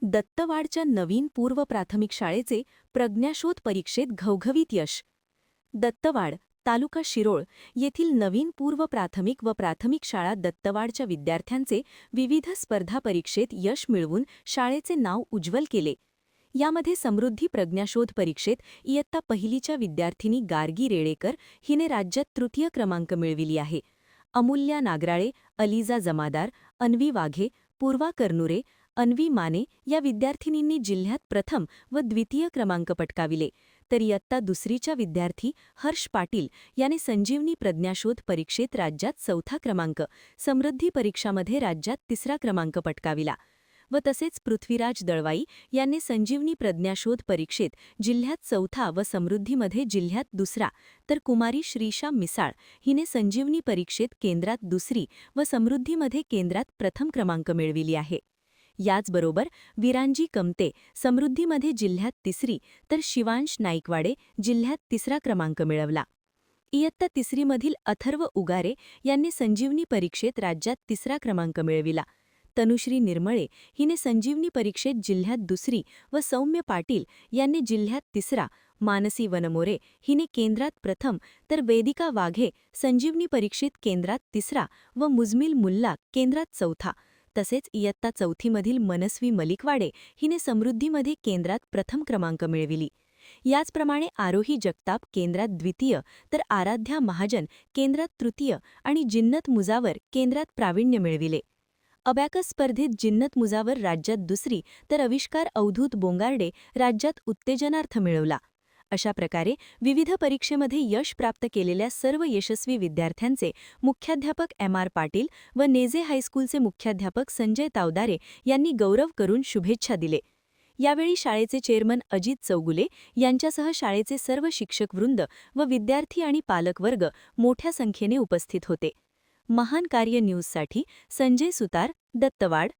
दत्तवाडच्या नवीन पूर्व प्राथमिक शाळेचे प्रज्ञाशोध परीक्षेत घवघवीत यश. दत्तवाड, तालुका शिरोळ येथील नवीन पूर्व प्राथमिक व प्राथमिक शाळा दत्तवाडच्या विद्यार्थ्यांचे विविध स्पर्धा परीक्षेत यश मिळवून शाळेचे नाव उज्ज्वल केले. यामध्ये समृद्धी प्रज्ञाशोध परीक्षेत इयत्ता पहिलीच्या विद्यार्थिनी गार्गी रेळेकर हिने राज्यात तृतीय क्रमांक मिळविली आहे. अमूल्या नागराळे, अलिजा जमादार, अन्वी वाघे, पूर्वा करनुरे, अन्वी माने या विद्यार्थिनींनी जिल्ह्यात प्रथम व द्वितीय क्रमांक पटकाविले, तर इयत्ता दुसरीच्या विद्यार्थी हर्ष पाटील याने संजीवनी प्रज्ञाशोध परीक्षेत राज्यात चौथा क्रमांक, समृद्धी परीक्षामध्ये राज्यात तिसरा क्रमांक पटकाविला व तसेच पृथ्वीराज दळवाई यांनी संजीवनी प्रज्ञाशोध परीक्षेत जिल्ह्यात चौथा व समृद्धीमध्ये जिल्ह्यात दुसरा, तर कुमारी श्रीशा मिसाळ हिने संजीवनी परीक्षेत केंद्रात दुसरी व समृद्धीमध्ये केंद्रात प्रथम क्रमांक मिळविली आहे. याचबरोबर विरांजी कमते समृद्धीमध्ये जिल्ह्यात तिसरी, तर शिवांश नाईकवाडे जिल्ह्यात तिसरा क्रमांक मिळवला. इयत्ता तिसरीमधील अथर्व उगारे यांनी संजीवनी परीक्षेत राज्यात तिसरा क्रमांक मिळविला. तनुश्री निर्मळे हिने संजीवनी परीक्षेत जिल्ह्यात दुसरी व सौम्य पाटील यांनी जिल्ह्यात तिसरा, मानसी वनमोरे हिने केंद्रात प्रथम, तर वेदिका वाघे संजीवनी परीक्षेत केंद्रात तिसरा व मुजमिल मुल्ला केंद्रात चौथा, तसेच इयत्ता चौथीमधील मनस्वी मलिकवाडे हिने समृद्धीमध्ये केंद्रात प्रथम क्रमांक मिळविली. याचप्रमाणे आरोही जगताप केंद्रात द्वितीय, तर आराध्या महाजन केंद्रात तृतीय आणि जिन्नत मुजावर केंद्रात प्रावीण्य मिळविले. अबॅकस स्पर्धेत जिन्नत मुजावर राज्यात दुसरी, तर आविष्कार अवधूत बोंगार्डे राज्यात उत्तेजनार्थ मिळवला. अशा प्रकारे विविध परीक्षेमध्ये यश प्राप्त केलेल्या सर्व यशस्वी विद्यार्थ्यांचे मुख्याध्यापक एम.आर. पाटील व नेजे हायस्कूलचे मुख्याध्यापक संजय तावदारे यांनी गौरव करून शुभेच्छा दिले. यावेळी शाळेचे चेअरमन अजित चौगुले यांच्यासह शाळेचे सर्व शिक्षकवृंद व विद्यार्थी आणि पालकवर्ग मोठ्या संख्येने उपस्थित होते. महान कार्य न्यूजसाठी संजय सुतार, दत्तवाड.